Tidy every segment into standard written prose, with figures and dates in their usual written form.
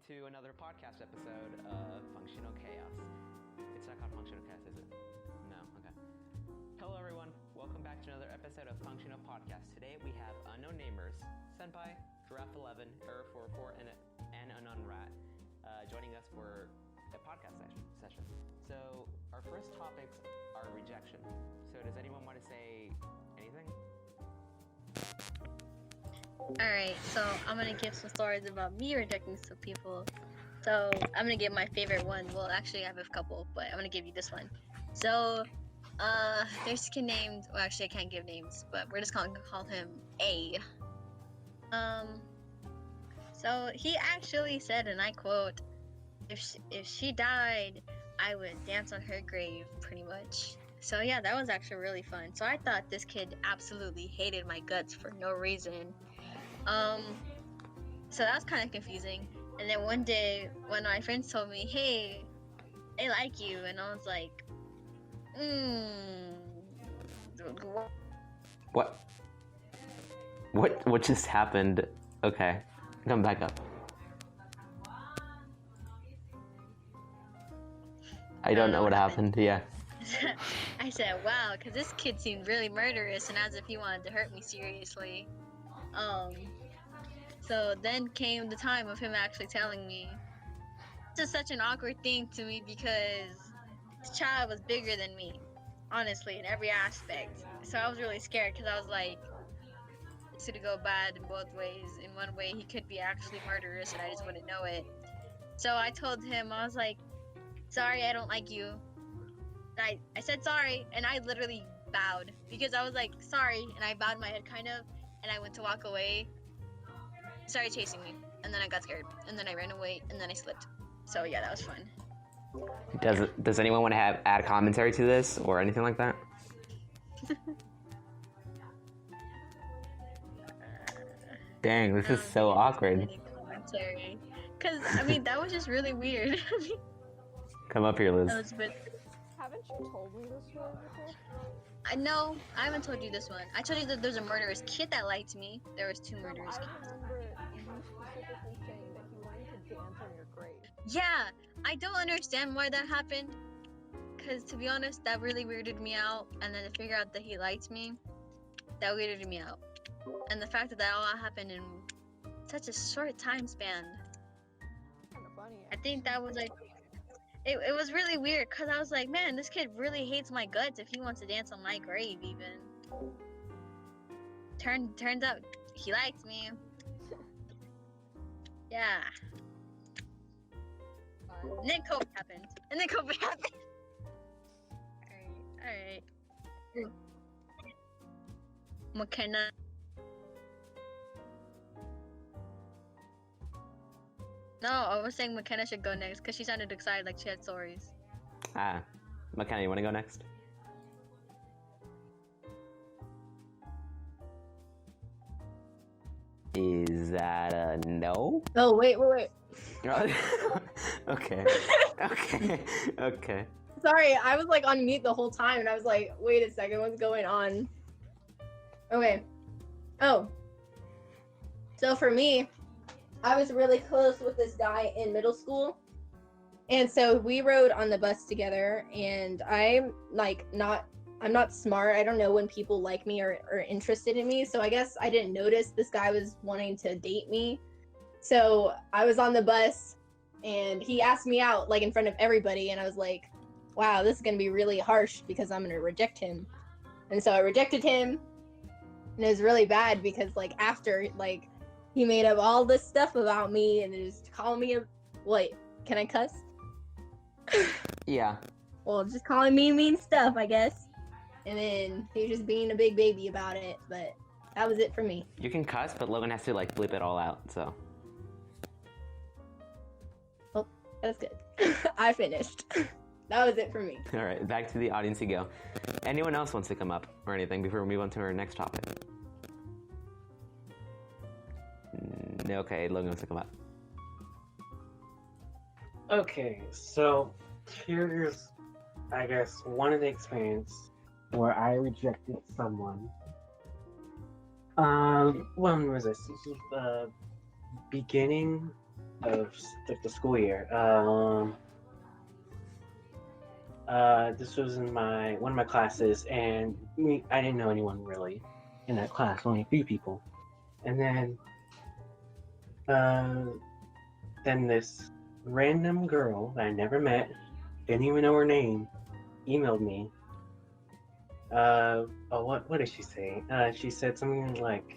to another podcast episode of Functional Chaos. It's not called Functional Chaos, is it? No, okay. Hello everyone, welcome back to another episode of Functional Podcast. Today we have unknown namers, Senpai, Giraffe11, Error44, and UnknownRat joining us for a podcast session. So our first topics are rejection. So does anyone want to say anything? Alright, so I'm gonna give some stories about me rejecting some people. So I'm gonna give my favorite one. Well, actually I have a couple, but I'm gonna give you this one. So, there's a kid named, well actually I can't give names, but we're just gonna call him A. So he actually said, and I quote, if she died, I would dance on her grave, pretty much. So yeah, that was actually really fun. So I thought this kid absolutely hated my guts for no reason. So that was kind of confusing. And then one day, when my friends told me, hey, they like you, and I was like, What just happened? Okay, come back up. I don't know what happened. Yeah. I said, wow, because this kid seemed really murderous and as if he wanted to hurt me seriously. So then came the time of him actually telling me. This is such an awkward thing to me because this child was bigger than me, honestly, in every aspect. So I was really scared because I was like, it's gonna go bad in both ways. In one way, he could be actually murderous and I just wouldn't know it. So I told him, I was like, sorry, I don't like you. And I said sorry, and I literally bowed because I was like, sorry, and I bowed my head kind of, and I went to walk away. He started chasing me, and then I got scared, and then I ran away, and then I slipped. So yeah, that was fun. Does anyone want to add commentary to this or anything like that? Dang, this is so awkward. Commentary, because I mean that was just really weird. Come up here, Liz. That was a bit... Haven't you told me this story before? No, I haven't told you this one. I told you that there's a murderous kid that liked me. There was two murderous kids. I remember you specifically saying that he wanted to dance on your grave. Yeah, I don't understand why that happened. Because to be honest, that really weirded me out. And then to figure out that he liked me, that weirded me out. And the fact that that all happened in such a short time span. Kind of funny. I think that was like... It was really weird because I was like, man, this kid really hates my guts if he wants to dance on my grave even. Turns out he likes me. Yeah. And then COVID happened. Alright. Makena. No, I was saying Makena should go next because she sounded excited like she had stories. Makena, you want to go next? Is that a no? Oh, wait. Okay. Sorry, I was like on mute the whole time and I was like, wait a second, what's going on? Okay. Oh. So for me, I was really close with this guy in middle school. And so we rode on the bus together and I'm not smart. I don't know when people like me or are interested in me. So I guess I didn't notice this guy was wanting to date me. So I was on the bus and he asked me out like in front of everybody. And I was like, wow, this is going to be really harsh because I'm going to reject him. And so I rejected him. And it was really bad because like after like he made up all this stuff about me and just calling me wait, can I cuss? Yeah. Well, just calling me mean stuff, I guess. And then he was just being a big baby about it, but that was it for me. You can cuss, but Logan has to like bleep it all out, so. Well, that's good. I finished. That was it for me. Alright, back to the audience you go. Anyone else wants to come up or anything before we move on to our next topic? Okay, Logan wants to come up. Okay, so here's, I guess, one of the experience where I rejected someone. When was this? This was the beginning of the school year. This was in one of my classes, and I didn't know anyone really in that class, only a few people. And then this random girl that I never met, didn't even know her name, emailed me. What did she say? She said something like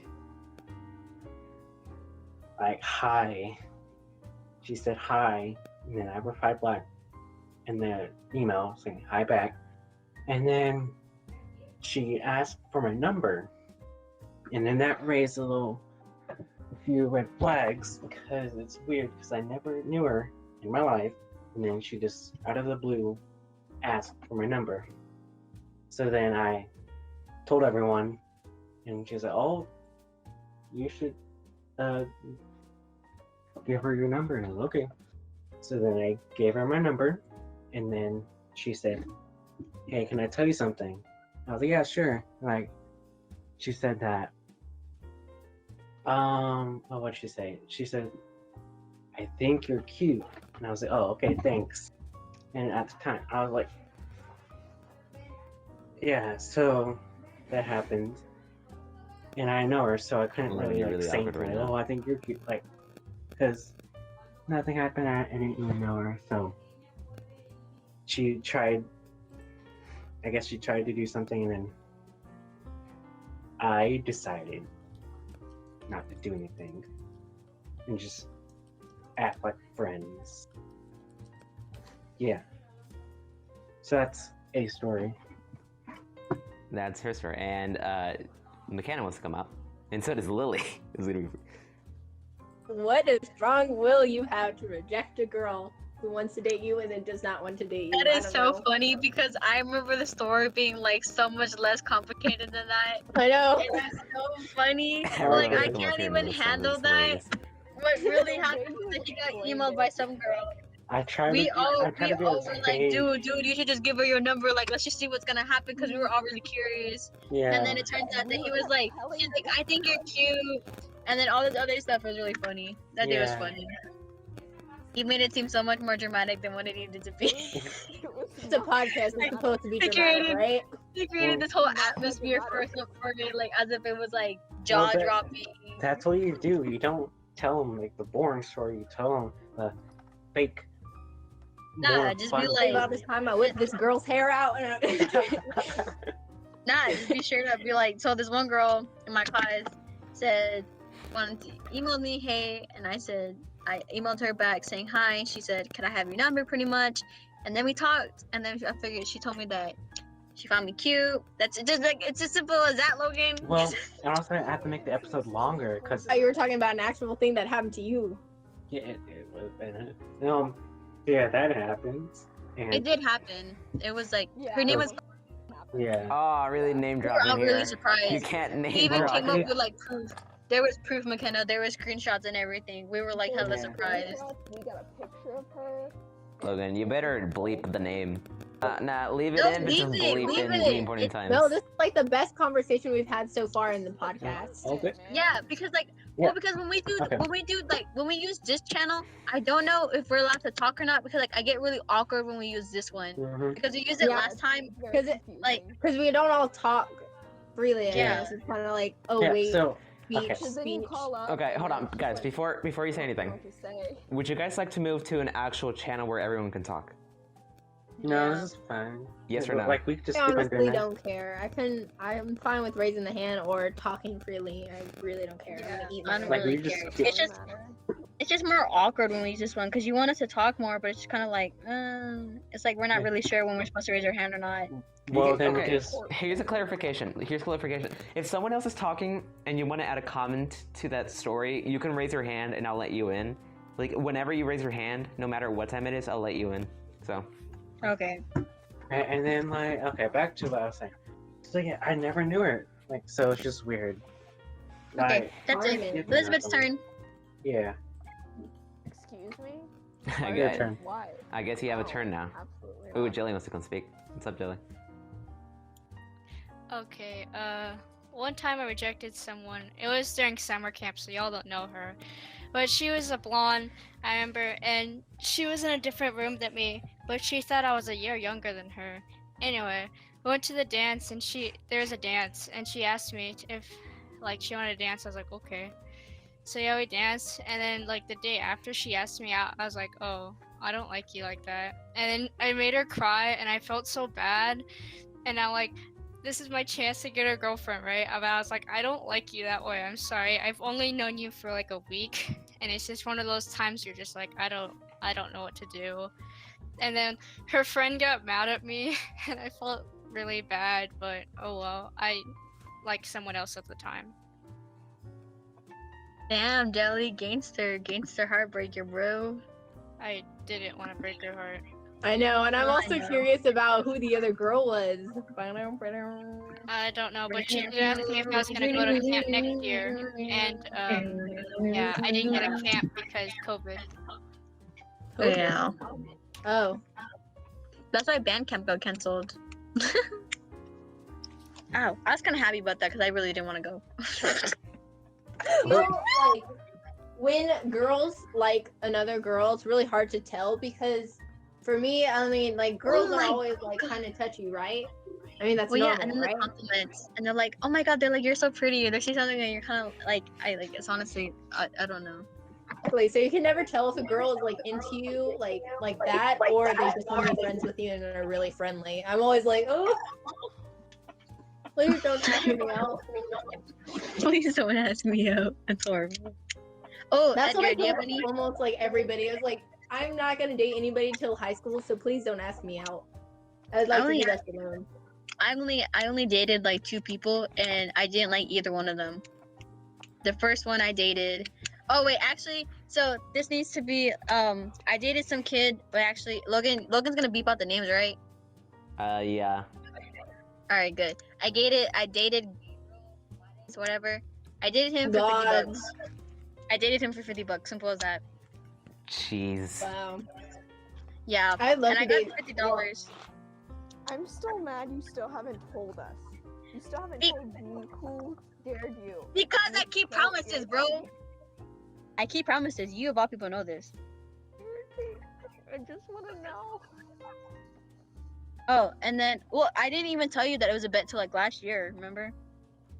hi. She said hi, and then I replied back in the email saying hi back. And then she asked for my number. And then that raised a few red flags because it's weird because I never knew her in my life. And then she just, out of the blue, asked for my number. So then I told everyone, and she was like, oh, you should give her your number. And I was okay. So then I gave her my number, and then she said, hey, can I tell you something? I was like, yeah, sure. She said that, what did she say? She said, I think you're cute. And I was like, oh, okay, thanks. And at the time, I was like, yeah, so that happened. And I know her, so I couldn't really say awkward right now. oh, I think you're cute. Because nothing happened, I didn't even know her, so I guess she tried to do something, and then I decided not to do anything and just act like friends. Yeah. So that's a story. That's her story. And Makena wants to come up. And so does Lily. It's gonna be... What a strong will you have to reject a girl who wants to date you and then does not want to date you. That is so funny because I remember the story being like so much less complicated than that. I know. It's so funny. Everyone Like I knows can't Makena even knows some of handle the that. stories. What really happened was that he got emailed by some girl. I tried We to all be were as like, vague. dude, you should just give her your number. Like, let's just see what's gonna happen because we were all really curious. Yeah. And then it turns out that he was like, she's like, I think you're cute. And then all this other stuff was really funny. That day was Yeah. funny. He made it seem so much more dramatic than what it needed to be. It's a podcast. It's supposed to be I dramatic, created- right? He created this whole atmosphere for it, like as if it was like jaw dropping. That's what you do. You don't tell them like the boring story. You tell them the fake. Nah, boring, just fun be Think like- about this time I whipped this girl's hair out and Nah, just be sure to be like, so this one girl in my class said, wanted to email me, hey, and I emailed her back saying hi, and she said, can I have your number, pretty much, and then we talked, and then I figured she told me that she found me cute. That's just like, it's as simple as that, Logan. Well, and also I have to make the episode longer because you were talking about an actual thing that happened to you. yeah, it was. Yeah, that happens. And It did happen. It was like, Yeah. her name was, yeah. Oh, really name we were dropping all here. really surprised. You can't We name even drop. came up with like proof. There was proof, McKenna. There was screenshots and everything. We were like hella Yeah. surprised. We got a picture of her. Logan, you better bleep the name. Nah, leave it No, in, but just leave it, bleep leave in it. the important It's- times. No, this is like the best conversation we've had so far in the podcast. Okay. Yeah, because like, Yeah. well, because when we use this channel, I don't know if we're allowed to talk or not because like I get really awkward when we use this one Mhm. because we used it Yeah. last time. Because it, because we don't all talk freely. I Yeah. guess. It's kind of like, oh Yeah. wait, So speech, okay. Because then you speech. call up. Okay, hold on, and guys. like, Before you say I don't know anything, what to say. would you guys like to move to an actual channel where everyone can talk? No, Yeah. this is fine. Yes or no? Like we could just I keep on honestly doing that. don't care. I'm fine with raising the hand or talking freely. I really don't care. I'm gonna eat I my don't Like, really we just care. skip- It's just Doesn't matter. it's just more awkward when we use this one because you want us to talk more, but it's kind of like, it's like we're not Yeah. really sure when we're supposed to raise our hand or not. Well, then okay. just Here's clarification. If someone else is talking and you want to add a comment to that story, you can raise your hand and I'll let you in. Like whenever you raise your hand, no matter what time it is, I'll let you in. So Okay. and then like okay, back to what I was saying. So yeah, I never knew her. Like so, it's just weird. Okay, Like, that's Carmen. it. Elizabeth's turn. yeah. Excuse me? I Why? Your guess, turn. Why? I guess you have a turn now. Absolutely. Ooh, not. Geli wants to come speak. What's up, Geli? Okay, one time I rejected someone. It was during summer camp, so y'all don't know her. But she was a blonde, I remember, and she was in a different room than me, but she thought I was a year younger than her. Anyway, we went to the dance, and there was a dance, and she asked me if, like, she wanted to dance. I was like, okay. So yeah, we danced, and then like the day after she asked me out, I was like, oh, I don't like you like that. And then I made her cry, and I felt so bad. And I'm like, this is my chance to get a girlfriend, right? But I was like, I don't like you that way. I'm sorry. I've only known you for like a week, and it's just one of those times you're just like, I don't know what to do. And then her friend got mad at me, and I felt really bad. But oh well, I liked someone else at the time. Damn, Geli, gangster heartbreaker, bro. I didn't want to break her heart. I know, and I'm I also know. curious about who the other girl was. I don't know, but she did ask me if I was gonna go to camp next year, and yeah, I didn't get a camp because COVID. Yeah. Oh. That's why band camp got canceled. Ow. I was kind of happy about that because I really didn't want to go. You know, like, when girls like another girl, it's really hard to tell because for me, I mean, like, girls are always like kind of touchy, right? I mean, that's Well, normal, yeah, and then right? the compliments, and they're like, "Oh my God," they're like, "You're so pretty," and they say something, and you're kind of like, it's honestly, I don't know. Exactly. So you can never tell if a girl is like into you, like that, or they just want to be friends with you and are really friendly. I'm always like, oh, please don't ask me out. Please don't ask me out. That's horrible. Oh, That's Edgar, what I do you have told any? almost like everybody. I was like, I'm not gonna date anybody till high school, so please don't ask me out. I'd like to only do that alone. I only dated like 2 people, and I didn't like either one of them. The first one I dated. Oh wait, actually, so this needs to be. I dated some kid, but actually, Logan's gonna beep out the names, right? Yeah. All right, good. I dated, whatever. I dated him for God. $50. I dated him for $50. Simple as that. Jeez. Wow. Yeah. I'd love And I to got date. $50. I'm still mad you still haven't told us. You still haven't Be- told me who dared you. Because I You keep so promises, bro. irritating. I keep promises. You of all people know this. Irritating. I just want to know. Oh, and then, well, I didn't even tell you that it was a bet till like last year. Remember?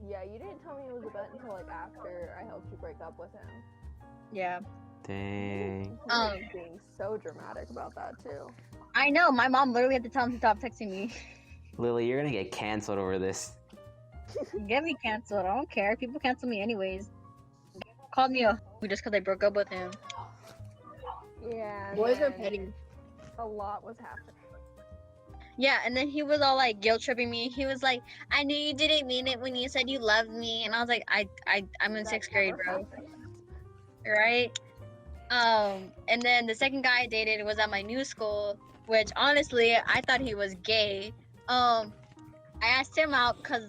Yeah, you didn't tell me it was a bet until like after I helped you break up with him. Yeah. Dang. You're being so dramatic about that too. I know. My mom literally had to tell him to stop texting me. Lily, you're gonna get canceled over this. Get me canceled. I don't care. People cancel me anyways. Called me a just because I broke up with him. Yeah. and Boys are then petty. A lot was happening. Yeah, and then he was all like guilt tripping me. He was like, "I knew you didn't mean it when you said you loved me," and I was like, I'm in That 6th grade, never bro." happened. Right? And then the second guy I dated was at my new school, which honestly I thought he was gay. I asked him out because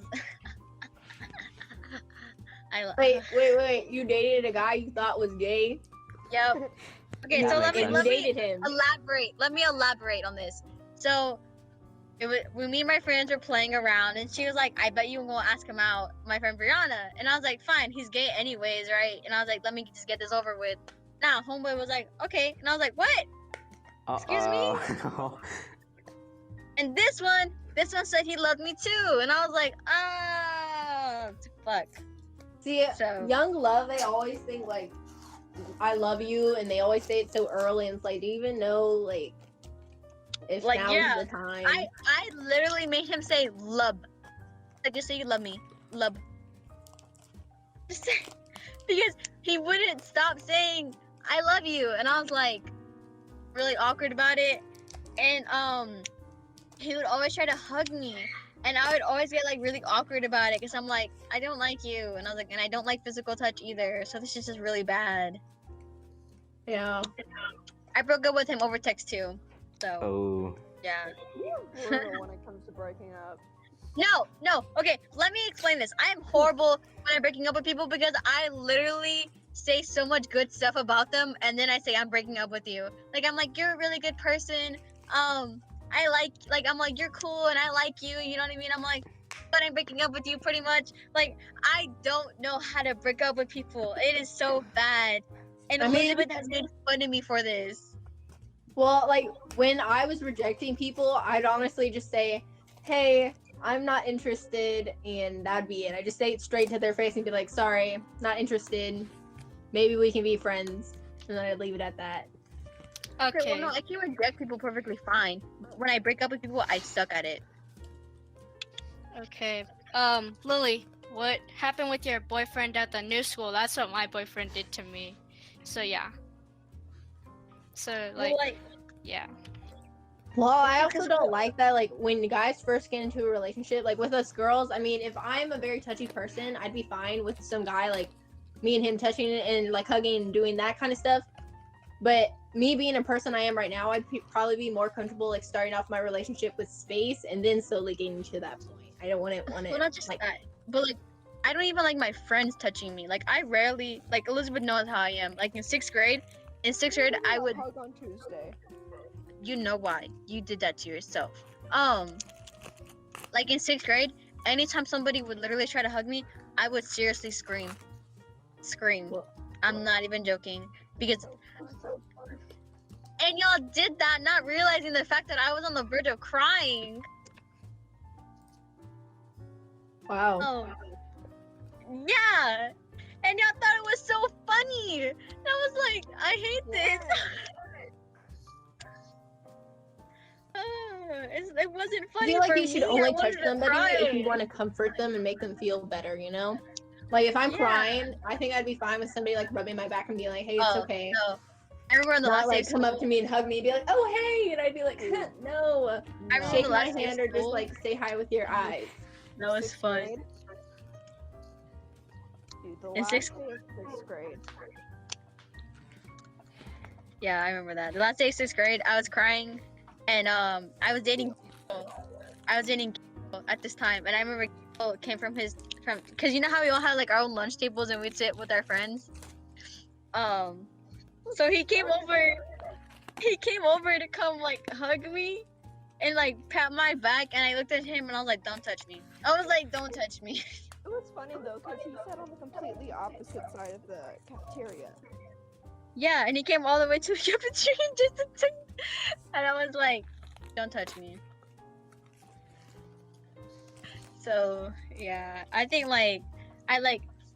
Wait. You dated a guy you thought was gay? Yep. Okay, That so makes let me sense. You let me dated him. elaborate. Let me elaborate on this. So, when me and my friends were playing around, and she was like, "I bet you won't ask him out," my friend Brianna, and I was like, "Fine, he's gay anyways, right?" And I was like, "Let me just get this over with." Now, homeboy was like, "Okay," and I was like, "What?" Excuse me? Uh-oh. And this one said he loved me too, and I was like, fuck. See, So- young love, they always think like, I love you, and they always say it so early, and it's like, do you even know, like, if Like, now's yeah, the time? I literally made him say love. Like, just say you love me, love. Just say, because he wouldn't stop saying I love you, and I was like really awkward about it. And he would always try to hug me, and I would always get like really awkward about it because I'm like, I don't like you, and I was like, and I don't like physical touch either, so this is just really bad. Yeah. I broke up with him over text too, so Oh. yeah. You're brutal when it comes to breaking up. No. Okay, let me explain this. I am horrible when I'm breaking up with people because I literally say so much good stuff about them, and then I say I'm breaking up with you. Like, I'm like, you're a really good person. I like I'm like, you're cool and I like you. You know what I mean? I'm like, but I'm breaking up with you pretty much. Like, I don't know how to break up with people. It is so bad. And I mean- Elizabeth has made fun of me for this. Well, like when I was rejecting people, I'd honestly just say, "Hey, I'm not interested," and that'd be it. I just say it straight to their face and be like, "Sorry, not interested. Maybe we can be friends," and then I'd leave it at that. Okay, well, no, I can reject people perfectly fine. But when I break up with people, I suck at it. Okay. Lily, what happened with your boyfriend at the new school? That's what my boyfriend did to me. So yeah. So Well, yeah. Well, I also don't like that. Like when guys first get into a relationship, like with us girls. I mean, if I'm a very touchy person, I'd be fine with some guy like me and him touching and like hugging and doing that kind of stuff. But me being a person I am right now, I'd probably be more comfortable like starting off my relationship with space and then slowly getting to that point. I don't want it. well, not just like, that, but like, I don't even like my friends touching me. Like, I rarely, like, Elizabeth knows how I am. Like in sixth grade, I would. hug on Tuesday. You know why? You did that to yourself. Like in sixth grade, anytime somebody would literally try to hug me, I would seriously scream. I'm not even joking because. And y'all did that, not realizing the fact that I was on the verge of crying. wow. Yeah. And y'all thought it was so funny. And I was like, I hate this. It wasn't I funny feel like for you should me. only I touch wanted to somebody if cry. you want to comfort them and make them feel better, you know? Like if I'm Yeah. crying, I think I'd be fine with somebody like rubbing my back and be like, "Hey, it's okay." No. I remember on the Not last day like of come school, up to me and hug me and be like, "Oh, hey," and I'd be like, "No." I remember Shake the my last day of hand or just school. like say hi with your eyes. That was Sixth fun. grade. Dude, the In last sixth- day of sixth grade. Yeah, I remember that. The last day of sixth grade, I was crying, and I was dating at this time, and I remember came from because you know how we all had like our own lunch tables and we'd sit with our friends. So he came over to come like hug me and like pat my back, and I looked at him and I was like, "Don't touch me." I was like, "Don't touch me." It was funny though, because he sat on the completely opposite side of the cafeteria. Yeah, and he came all the way to the cafeteria just to touch, and I was like, "Don't touch me." So yeah, I think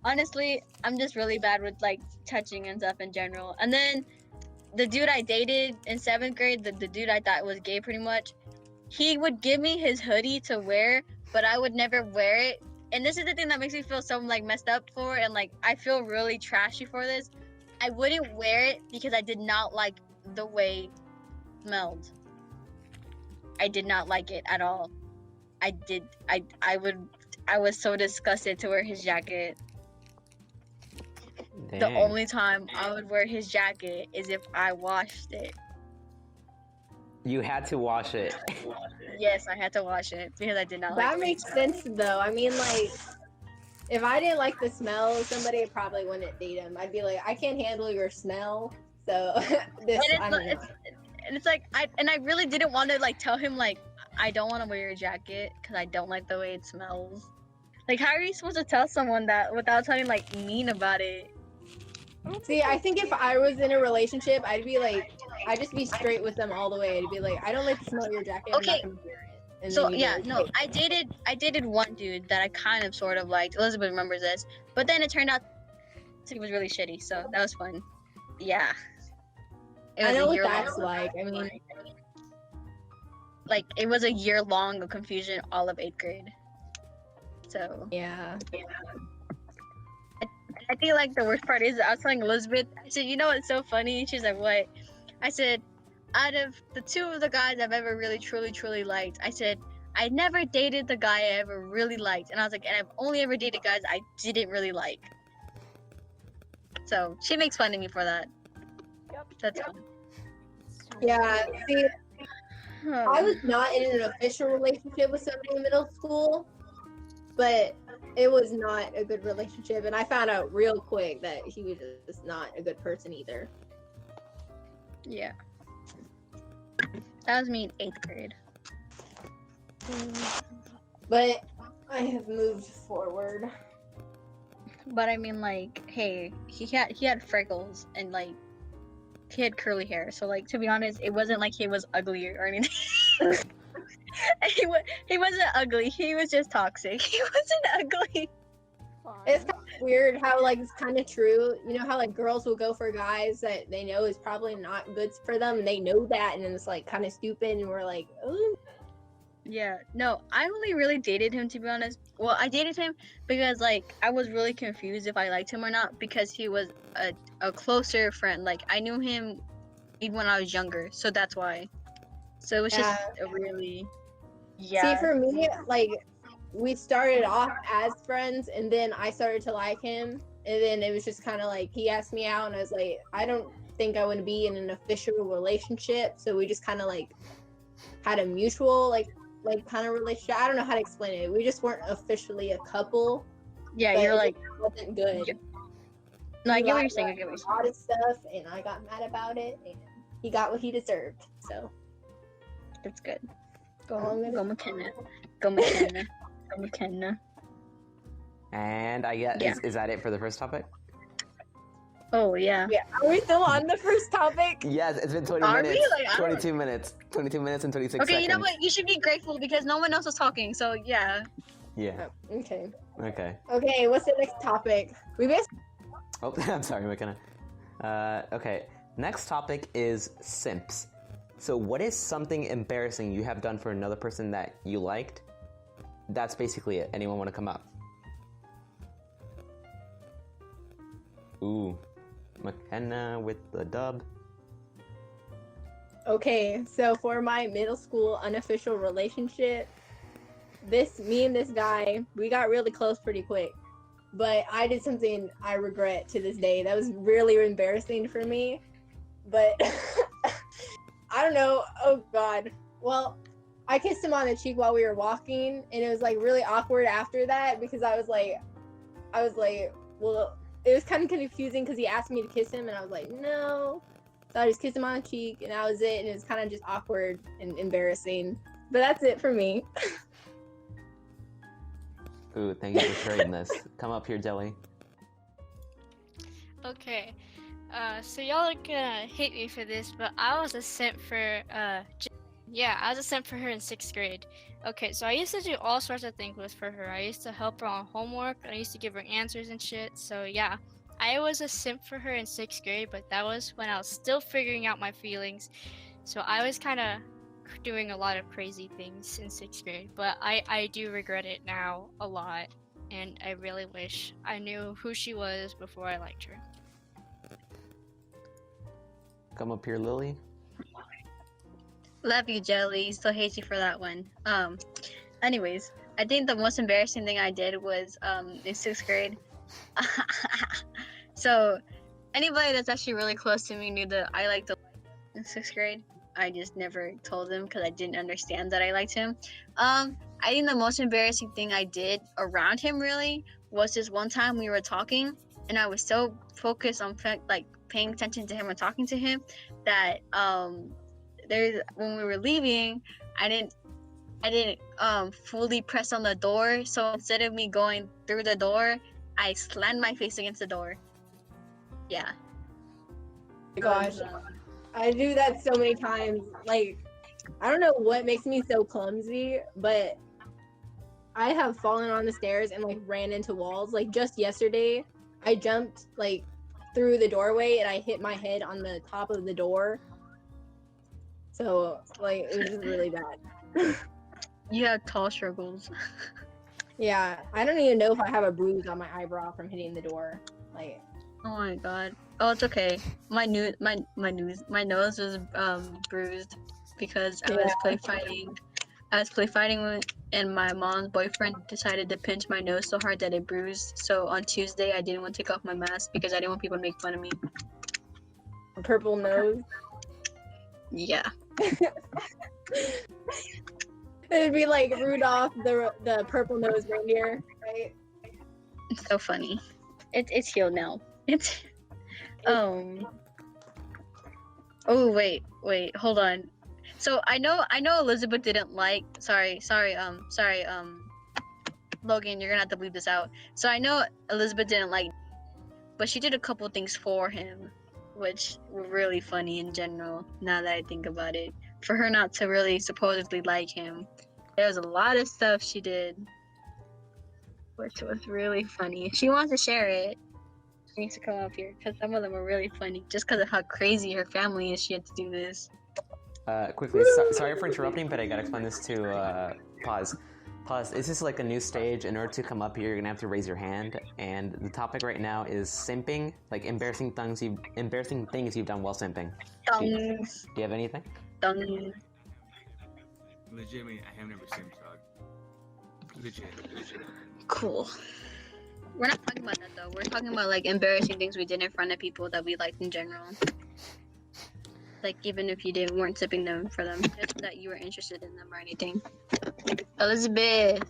honestly, I'm just really bad with like touching and stuff in general. And then the dude I dated in 7th grade, the dude I thought was gay pretty much, he would give me his hoodie to wear, but I would never wear it. And this is the thing that makes me feel so like messed up for, and like I feel really trashy for this. I wouldn't wear it because I did not like the way it smelled. I did not like it at all. I was so disgusted to wear his jacket. Dang. The only time I would wear his jacket is if I washed it. You had to wash it. Yes, I had to wash it because I did not like That it. makes sense though. I mean, like, if I didn't like the smell of somebody, I probably wouldn't date him. I'd be like, I can't handle your smell, so this. I don't know. And it's like I really didn't want to like tell him like I don't want to wear your jacket because I don't like the way it smells. Like, how are you supposed to tell someone that without sounding like mean about it? See, I think if I was in a relationship, I'd just be straight with them all the way. I'd be like, I don't like the smell of your jacket. I'm Okay. not gonna wear it. And So then you'd be yeah, like, no, I dated one dude that I kind of sort of liked. Elizabeth remembers this, but then it turned out he was really shitty. So that was fun. Yeah. It I was know a what year that's long. like. I mean, Like it was a year long of confusion all of 8th grade. So yeah. I think like the worst part is I was telling Elizabeth, I said, you know what's so funny? She's like, what? I said, out of the 2 of the guys I've ever really truly liked, I said, I never dated the guy I ever really liked. And I was like, and I've only ever dated guys I didn't really like. So she makes fun of me for that. Yep. That's fun. Yeah. See, I was not in an official relationship with somebody in middle school, but it was not a good relationship, and I found out real quick that he was just not a good person either. Yeah. That was me in 8th grade. But I have moved forward. But I mean, like, hey, he had freckles and like he had curly hair. So like, to be honest, it wasn't like he was ugly or anything. He wasn't ugly. He was just toxic. He wasn't ugly. Fine. It's kind of weird how like it's kind of true. You know how like girls will go for guys that they know is probably not good for them, and they know that, and then it's like kind of stupid, and we're like, oh. Yeah, no, I only really dated him, to be honest. Well, I dated him because like I was really confused if I liked him or not, because he was a closer friend. Like I knew him even when I was younger, so that's why. So it was just a really See, for me, like we started off as friends, and then I started to like him, and then it was just kind of like he asked me out, and I was like, I don't think I want to be in an official relationship, so we just kind of like had a mutual like kind of relationship. I don't know how to explain it. We just weren't officially a couple. Yeah, but you're like, it wasn't good. Yeah. No, I He get what lied you're saying. I about get what a you're lot of stuff, and I got mad about it, and he got what he deserved. So saying. That's good. go home. Go McKenna. Go McKenna. Go McKenna. And I guess Yeah. is that it for the first topic? Oh yeah. Yeah, are we still on the first topic? Yes, it's been 20 Are we? minutes. Like, I don't- 22 minutes. 22 minutes and 26 Okay, seconds. you know what? You should be grateful because no one else was talking. So yeah. Yeah. Okay. Okay. Okay, what's the next topic? We basically Oh, I'm sorry, McKenna. Okay. Next topic is simps. So, what is something embarrassing you have done for another person that you liked? That's basically it. Anyone want to come up? Ooh, McKenna with the dub. Okay, so for my middle school unofficial relationship, me and this guy, we got really close pretty quick. But I did something I regret to this day. That was really embarrassing for me. But I don't know. Oh God. Well, I kissed him on the cheek while we were walking, and it was like really awkward after that because I was like, well, it was kind of confusing because he asked me to kiss him, and I was like, no. So I just kissed him on the cheek, and that was it. And it was kind of just awkward and embarrassing. But that's it for me. Ooh, thank you for sharing this. Come up here, Geli. Okay. So y'all are gonna hate me for this, but I was a simp for yeah, I was a simp for her in 6th grade. Okay, so I used to do all sorts of things for her. I used to help her on homework, and I used to give her answers and shit. So yeah, I was a simp for her in 6th grade, but that was when I was still figuring out my feelings. So I was kind of doing a lot of crazy things in 6th grade, but I do regret it now a lot, and I really wish I knew who she was before I liked her. Come up here, Lily. Love you, Jelly. Still hate you for that one. Anyways, I think the most embarrassing thing I did was in 6th grade. So anybody that's actually really close to me knew that I liked the in 6th grade. I just never told them because I didn't understand that I liked him. I think the most embarrassing thing I did around him really was this one time we were talking, and I was so focused on paying attention to him and talking to him that when we were leaving, I didn't fully press on the door. So instead of me going through the door, I slammed my face against the door. Yeah. Gosh, I do that so many times. Like, I don't know what makes me so clumsy, but I have fallen on the stairs and like ran into walls. Like just yesterday, I jumped like through the doorway and I hit my head on the top of the door. So like it was just really bad. You have tall struggles. Yeah, I don't even know if I have a bruise on my eyebrow from hitting the door. Like, Oh my god. Oh, it's okay. My nose was bruised because I was play fighting. I was play fighting and my mom's boyfriend decided to pinch my nose so hard that it bruised. So on Tuesday, I didn't want to take off my mask because I didn't want people to make fun of me. a purple nose. Yeah. It'd be like Rudolph, the purple nose reindeer, right? It's so funny. It's healed now. It's oh wait, hold on. So I know Elizabeth didn't like Logan, you're gonna have to bleep this out. So I know Elizabeth didn't like, but she did a couple things for him, which were really funny in general. Now that I think about it, for her not to really supposedly like him, there was a lot of stuff she did, which was really funny. If she wants to share it, she needs to come up here because some of them were really funny. Just because of how crazy her family is, she had to do this. Quickly, sorry for interrupting, but I gotta explain this to pause. Pause. Is this like a new stage? In order to come up here, you're gonna have to raise your hand. And the topic right now is simping, like embarrassing things you've done while simping. Do you have anything? Legitimately, I have never simped, dog. Legit. Cool. We're not talking about that though. We're talking about like embarrassing things we did in front of people that we liked in general. Like even if you weren't sipping them for them, just that you were interested in them or anything. Elizabeth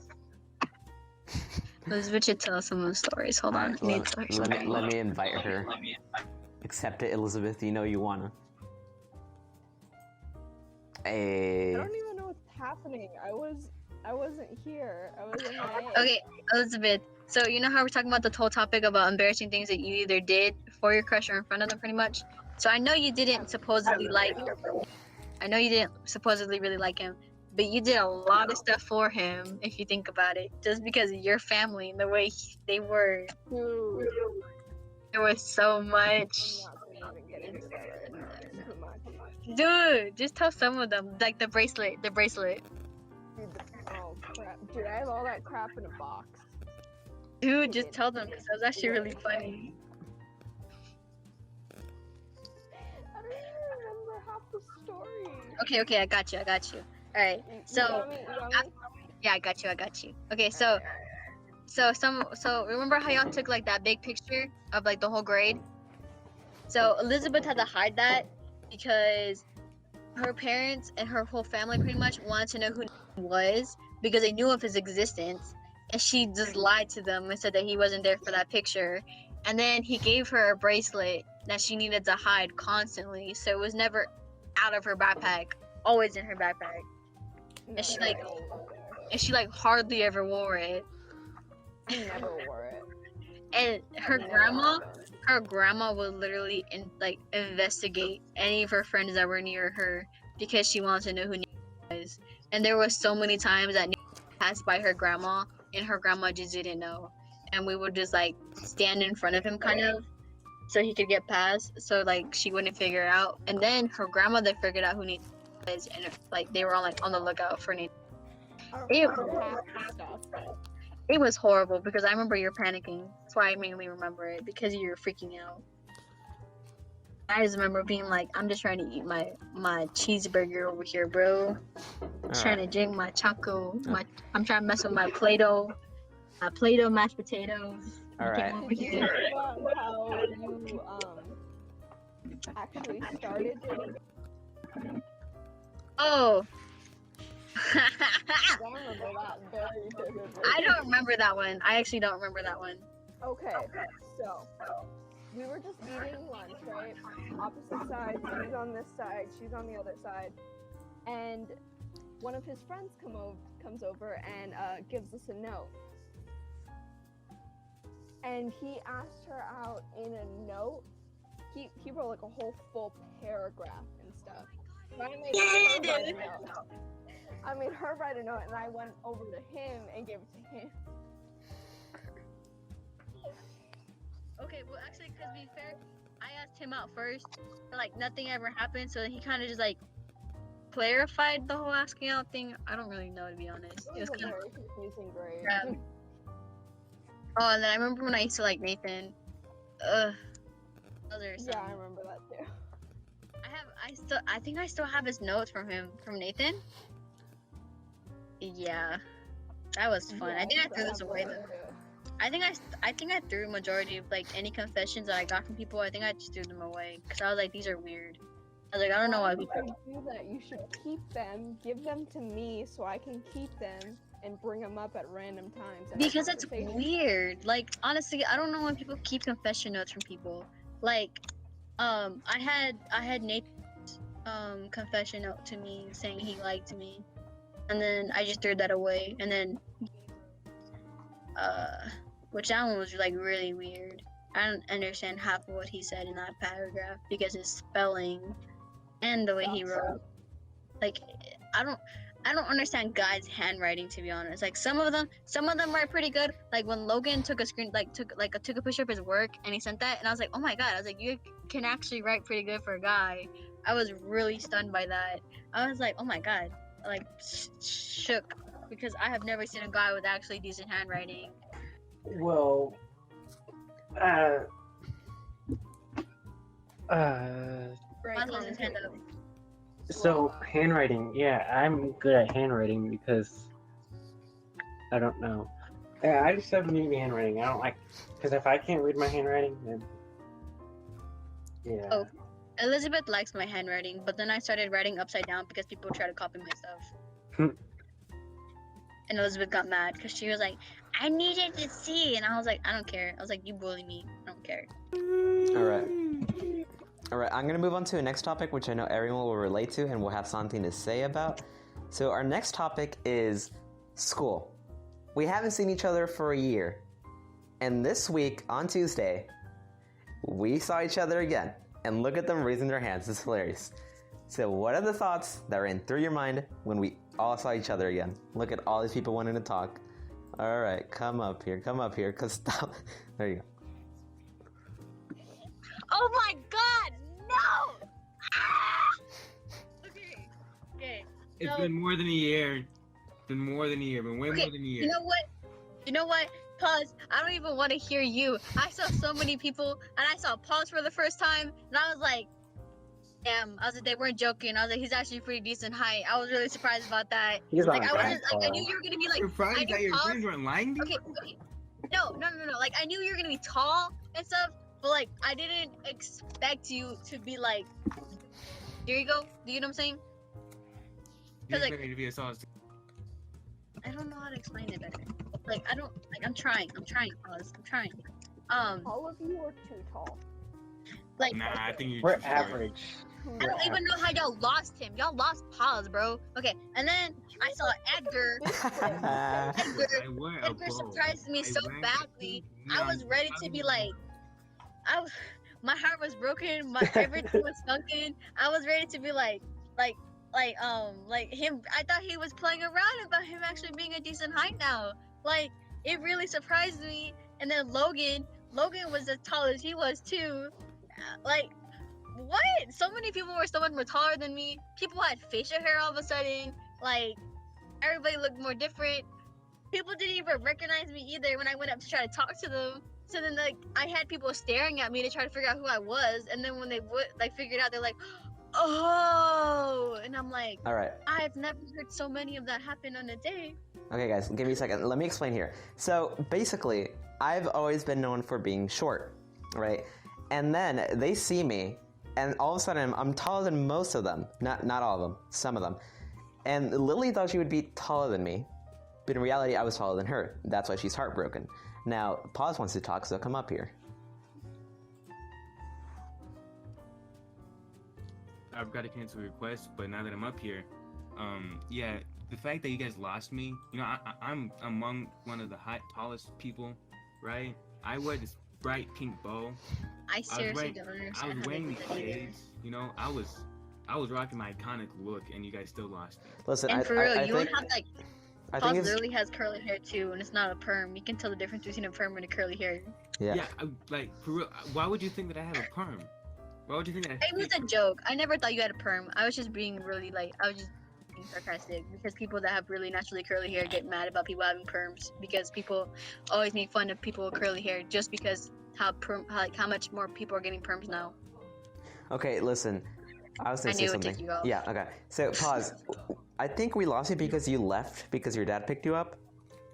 should tell us some of the stories. Hold on. I need to tell her something. Let me invite her. Accept it, Elizabeth. You know you wanna. Hey. I don't even know what's happening. I wasn't here. I was in my Okay, Elizabeth. So you know how we're talking about the whole topic about embarrassing things that you either did for your crush or in front of them, pretty much. So I know you didn't supposedly like. I know you didn't supposedly really like him, but you did a lot of stuff for him. If you think about it, just because of your family and the way they were. Dude. There was so much. I'm not gonna even get into that right now. It's too much. Dude, just tell some of them, like the bracelet. Dude, oh crap. Dude, I have all that crap in a box. Dude, just tell them because that was actually really funny. I don't even remember half the story. Okay, I got you. All right, so You got me? yeah, I got you. Okay, so remember how y'all took like that big picture of like the whole grade? So Elizabeth had to hide that because her parents and her whole family pretty much wanted to know who he was because they knew of his existence, and she just lied to them and said that he wasn't there for that picture. And then he gave her a bracelet that she needed to hide constantly, so it was never out of her backpack, always in her backpack. And she like hardly ever wore it. I never wore it. And her grandma would literally investigate any of her friends that were near her because she wanted to know who was. And there was so many times that passed by her grandma and her grandma just didn't know. And we would just like stand in front of him kind of so he could get past, so like she wouldn't figure it out. And then her grandmother figured out who Nathan was, and like they were all like on the lookout for Nathan. It was horrible because I remember you're panicking. That's why I mainly remember it, because you were freaking out. I just remember being like, I'm just trying to eat my cheeseburger over here, bro. Trying to drink my choco. I'm trying to mess with my Play-Doh mashed potatoes. All right. Did you talk about how you actually started dating? Oh. I remember that very vividly. I don't remember that one. I actually don't remember that one. Okay, so we were just eating lunch, right? Opposite sides. He's on this side, she's on the other side, and one of his friends comes over and gives us a note. And he asked her out in a note. He wrote like a whole full paragraph and stuff. So I made her write a note, and I went over to him and gave it to him. Okay, well actually, to be fair, I asked him out first, but like nothing ever happened, so he kind of just like clarified the whole asking out thing. I don't really know, to be honest. It was kind of very confusing grade. yeah. Oh, and then I remember when I used to like Nathan. Yeah, I remember that too. I think I still have his notes from Nathan. Yeah, that was fun. Yeah, I think I threw this away though. I think I threw majority of like any confessions that I got from people. I think I just threw them away because I was like, these are weird. I was like, I don't know why people do that. You should keep them, give them to me so I can keep them and bring them up at random times. Because it's weird. Like honestly, I don't know why people keep confession notes from people. Like, I had Nathan's confession note to me saying he liked me, and then I just threw that away. And then which that one was like really weird. I don't understand half of what he said in that paragraph because his spelling and the way he wrote, like, I don't understand guys' handwriting, to be honest. Like some of them were pretty good. Like when Logan took a took a picture of his work and he sent that, and I was like, oh my god! I was like, you can actually write pretty good for a guy. I was really stunned by that. I was like, oh my god, like shook because I have never seen a guy with actually decent handwriting. Well, Mine was his hand up. so handwriting, yeah, I'm good at handwriting because I don't know. Yeah, I just have medium handwriting. I don't like because if I can't read my handwriting, then yeah. Oh. Elizabeth likes my handwriting, but then I started writing upside down because people try to copy my stuff. And Elizabeth got mad because she was like, I needed to see. And I was like, I don't care. I was like, you bully me. I don't care. All right, I'm going to move on to a next topic, which I know everyone will relate to and will have something to say about. So our next topic is school. We haven't seen each other for a year. And this week, on Tuesday, we saw each other again. And look at them raising their hands. It's hilarious. So what are the thoughts that ran through your mind when we all saw each other again? Look at all these people wanting to talk. All right, come up here, because stop. There you go. Oh my god, no! Ah! Okay. It's So- been more than a year. Been way more than a year. You know what? Pause. I don't even want to hear you. I saw so many people, and I saw Pause for the first time, and I was like, damn. I was like, they weren't joking. I was like, he's actually pretty decent height. I was really surprised about that. He's Like, on I wasn't Grandpa. like, I knew you were gonna be like, You're I surprised knew that your Pause- friends weren't lying to you? okay. No. Like, I knew you were gonna be tall and stuff, but like, I didn't expect you to be like, here you go. Do you know what I'm saying? You like- expect me to be a sausage. I don't know how to explain it better. Like, I don't, like, I'm trying, Pause. I'm trying. All of you are too tall. Like, Nah, I think you're We're too short. average. I don't even know how y'all lost him. Y'all lost Pause, bro. Okay, and then I saw Edgar. I wear a Edgar bow. surprised me I so wear badly. a I was ready to be like, my heart was broken. My everything was sunken. I was ready to be like him. I thought he was playing around about him actually being a decent height now. Like, it really surprised me. And then Logan was as tall as he was too. Like, what? So many people were taller than me. People had facial hair all of a sudden. Like, everybody looked more different. People didn't even recognize me either when I went up to try to talk to them. So then, like, I had people staring at me to try to figure out who I was. And then when they would, like, figured out, they're like, oh! And I'm like, All right. I've never heard so many of that happen on a day. Okay, guys, give me a second. Let me explain here. So basically, I've always been known for being short, right? And then they see me, and all of a sudden, I'm taller than most of them. Not all of them, some of them. And Lily thought she would be taller than me, but in reality, I was taller than her. That's why she's heartbroken. Now, Pause wants to talk, so come up here. I've got to cancel a request, but now that I'm up here, yeah, the fact that you guys lost me, you know, I'm among one of the tallest people, right? I wear this bright pink bow. I seriously don't I understand was how wearing they these did that either. shades, you know, I was rocking my iconic look, and you guys still lost me. Listen, And for real, I you think, would have like I Pause think it's, literally has curly hair too, and it's not a perm. You can tell the difference between a perm and a curly hair. yeah. Like, for real, why would you think that I have a perm? Why would you think that I It was a joke. I never thought you had a perm. I was just being really I was just being sarcastic because people that have really naturally curly hair get mad about people having perms because people always make fun of people with curly hair just because how much more people are getting perms now. Okay, listen. I was going I to say knew it would something. take you off. Yeah, okay. So, Pause. I think we lost you because you left because your dad picked you up.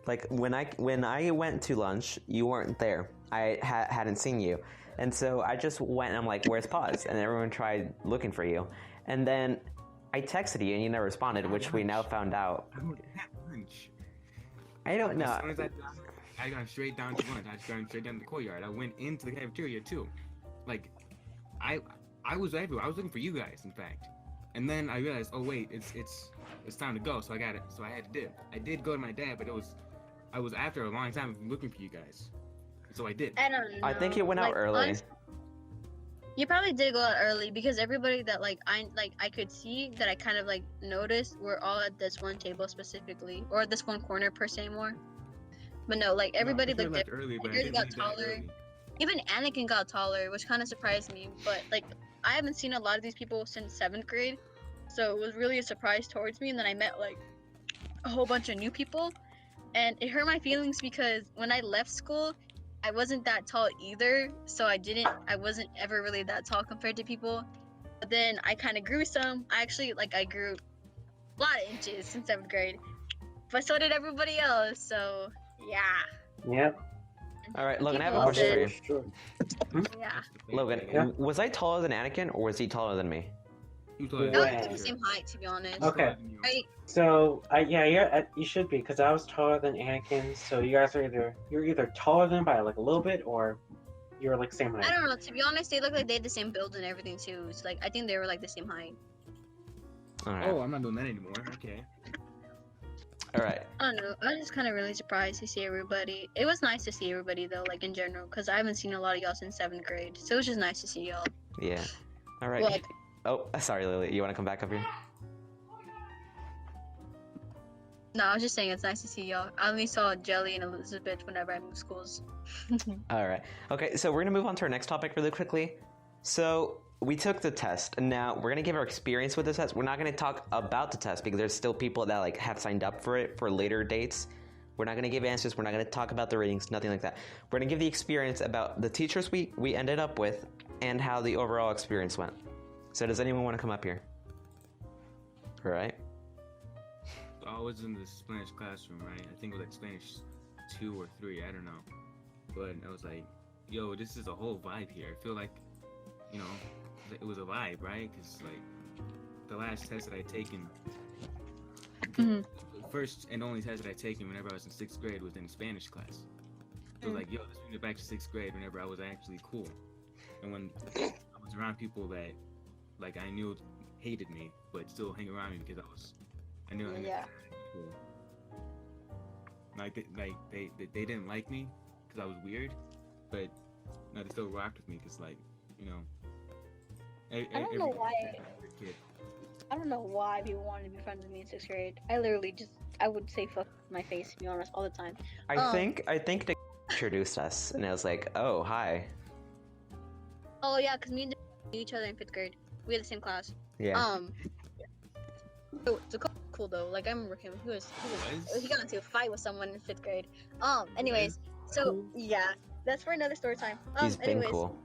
Like, when I went to lunch, you weren't there. I hadn't seen you. And so I just went and I'm like, where's Pause? And everyone tried looking for you. And then I texted you and you never responded, which we now found out. I don't have lunch. I don't know. As soon as I got straight down to lunch. I just got straight down to the courtyard. I went into the cafeteria too. Like, I was everywhere. I was looking for you guys, in fact. And then I realized, oh wait, it's time to go. So I got it. So I had to dip. I did go to my dad, but it was I was after a long time looking for you guys, so I did. I don't know. I think you went out early. You probably did go out early because everybody that I could see that I kind of like noticed were all at this one table specifically, or this one corner per se more. But no, like everybody no, I looked left different. early, but I Everybody didn't got leave that taller. early. Even Anakin got taller, which kind of surprised me. But like I haven't seen a lot of these people since 7th grade, so it was really a surprise towards me. And then I met like a whole bunch of new people, and it hurt my feelings because when I left school, I wasn't that tall either, so I wasn't ever really that tall compared to people. But then I kind of grew some. I grew a lot of inches since 7th grade, but so did everybody else. So yeah. Yep. All right, Logan, I have a People question for you. said- Sure. Yeah. Logan, Yeah. was I taller than Anakin, or was he taller than me? You told I me was Yeah. the same height, to be honest. Okay. Right? So, you should be, because I was taller than Anakin. So you guys are either taller than by like a little bit, or you're like same height. I don't know. To be honest, they look like they had the same build and everything too. It's like I think they were like the same height. All right. Oh, I'm not doing that anymore. Okay. All right. I don't know. I was just kind of really surprised to see everybody. It was nice to see everybody though, like in general, because I haven't seen a lot of y'all since 7th grade. So it was just nice to see y'all. Yeah. All right. Well, Oh, sorry, Lily. You want to come back up here? no, I was just saying it's nice to see y'all. I only saw Geli and Elizabeth whenever I moved schools. All right. Okay, so we're going to move on to our next topic really quickly. So we took the test, and now we're going to give our experience with the test. We're not going to talk about the test because there's still people that like have signed up for it for later dates. We're not going to give answers. We're not going to talk about the ratings, nothing like that. We're going to give the experience about the teachers we ended up with and how the overall experience went. So does anyone want to come up here? All right. So I was in the Spanish classroom, right? I think it was like Spanish 2 or 3, I don't know. But I was like, yo, this is a whole vibe here. I feel like, you know, it was a vibe, right? Because like the last test that I'd taken, Mhm. the first and only test that I'd taken whenever I was in 6th grade was in Spanish class. So like, yo, let's bring it back to 6th grade whenever I was actually cool. And when I was around people that like I knew hated me, but still hang around me because I knew Yeah. cool. Like they didn't like me because I was weird, but no, they still rocked with me because like, you know. I don't know why. Kid. I don't know why people wanted to be friends with me in 6th grade. I would say fuck my face, to be honest, all the time. I think they introduced us, and I was like, oh, hi. Oh yeah, because me and knew each other in 5th grade. We had the same class. Yeah. So cool though. Like I remember him. He got into a fight with someone in 5th grade. Anyways, so yeah, that's for another story time. He's been Anyways, cool.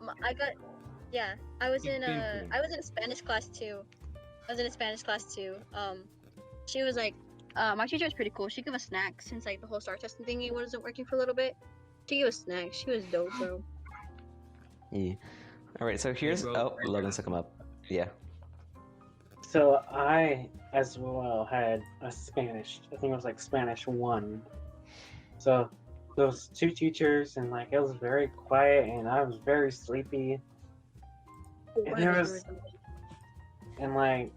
I was He's in been a cool. I was in a Spanish class too. She was like, my teacher was pretty cool. She gave us snacks since like the whole star testing thingy wasn't working for a little bit. She gave us snacks. She was dope, bro. Yeah. All right, so here's... bro. Oh, Logan's to come up. Yeah. So I, as well, had a Spanish. I think it was like Spanish 1. So those two teachers, and like it was very quiet, and I was very sleepy. And there was, and like,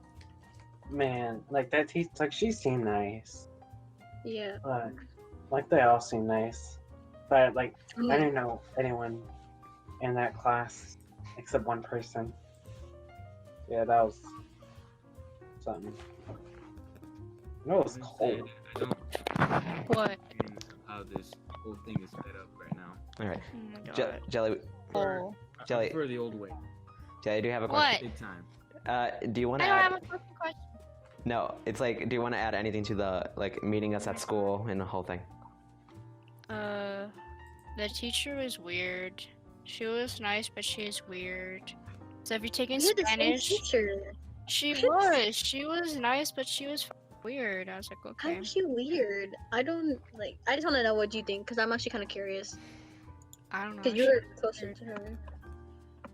man, like that teacher, like she seemed nice. Yeah. Like they all seemed nice, but like I didn't know anyone in that class except one person. Yeah, that was something. It was cold. I don't What? understand how this whole thing is set up right now. All right. Oh my Je- God. Jelly, Oh. I Jelly. prefer the old way, Jelly, do you have a What? question? big time. Do you want I to don't add... have a fucking question. No, it's like, do you want to add anything to the, like, meeting us at school and the whole thing? The teacher was weird. She was nice, but she is weird. So if you're taking You had the same Spanish, teacher. she was. She was nice, but she was weird. I was like, How okay. is she weird? I don't like. I just want to know what you think because I'm actually kind of curious. I don't know. Because you're closer to her.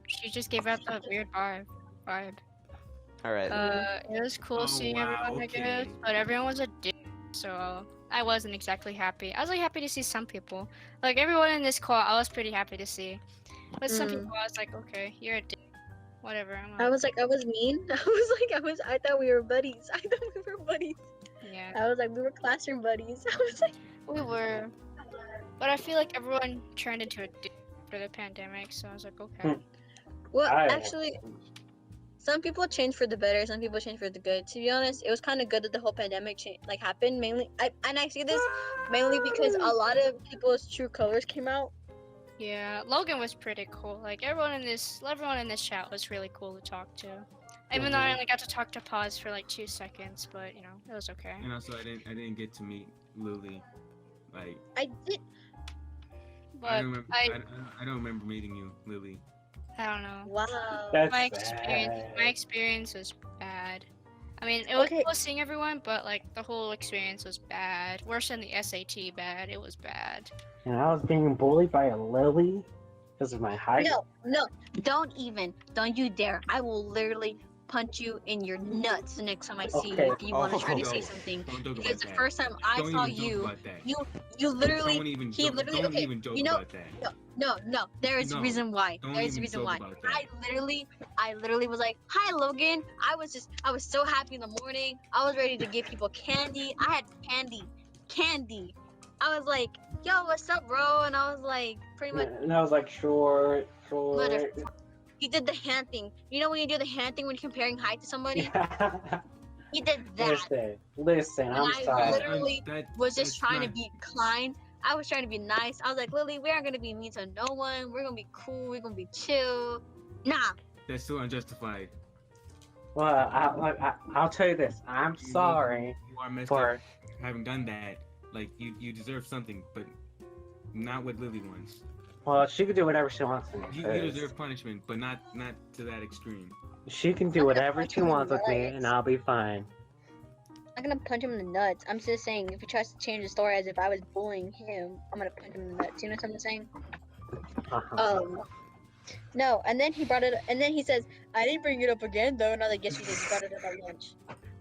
She just gave out that weird vibe. All right. It was cool Oh, seeing wow, everyone, I guess, okay. but everyone was a dick, so I wasn't exactly happy. I was like happy to see some people. Like everyone in this call, I was pretty happy to see. But some people, I was like, okay, you're a dick. Whatever. I was mean. I thought we were buddies. I thought we were buddies. yeah, I was like, we were classroom buddies. I was like, we were. But I feel like everyone turned into a dude after the pandemic, so I was like, okay. Well, I- actually, some people change for the better, some people change for the good. To be honest, it was kind of good that the whole pandemic happened. Mainly, I see this mainly because a lot of people's true colors came out. Yeah, Logan was pretty cool. Like everyone in this chat was really cool to talk to. Even though I only got to talk to Paz for like 2 seconds, but you know, it was okay. And also, I didn't get to meet Lily. Like, I did. But I don't remember meeting you, Lily. I don't know. Wow. That's My sad. experience was bad. I mean, it was Okay. cool seeing everyone, but like the whole experience was bad. Worse than the SAT bad. It was bad. And I was being bullied by a lily because of my height. No, don't you dare. I will literally punch you in your nuts the next time I see Okay. you if you want to try to Oh, say something. Don't joke Because about the that. first time I Don't saw even joke you, about that. you literally, Don't even he joke, literally, don't okay, even joke you know, about that. no, there is a No, reason why. don't There is a even reason joke why. about that. I literally was like, hi Logan. I was so happy in the morning. I was ready to give people candy. I had candy. I was like, yo, what's up, bro? And I was like, pretty much, And I was like, sure. motherfucker. He did the hand thing. You know when you do the hand thing when you're comparing height to somebody? He did that. Listen, And I'm I sorry. literally was just That's trying to not- be kind. I was trying to be nice. I was like, Lily, we aren't gonna be mean to no one. We're gonna be cool. We're gonna be chill. Nah. That's so unjustified. Well, I'll tell you this. I'm sorry You are messed for up having done that. Like you deserve something, but not what Lily wants. Well, she can do whatever she wants to me. You 'cause deserve punishment, but not to that extreme. She can do I'm gonna whatever punch she him in wants the with me, legs. and I'll be fine. I'm gonna punch him in the nuts. I'm just saying, if he tries to change the story as if I was bullying him, I'm gonna punch him in the nuts. You know what I'm saying? Uh-huh. No. And then he brought it. And then he says, I didn't bring it up again, though. And I was like, yes, you did. You brought it up at lunch.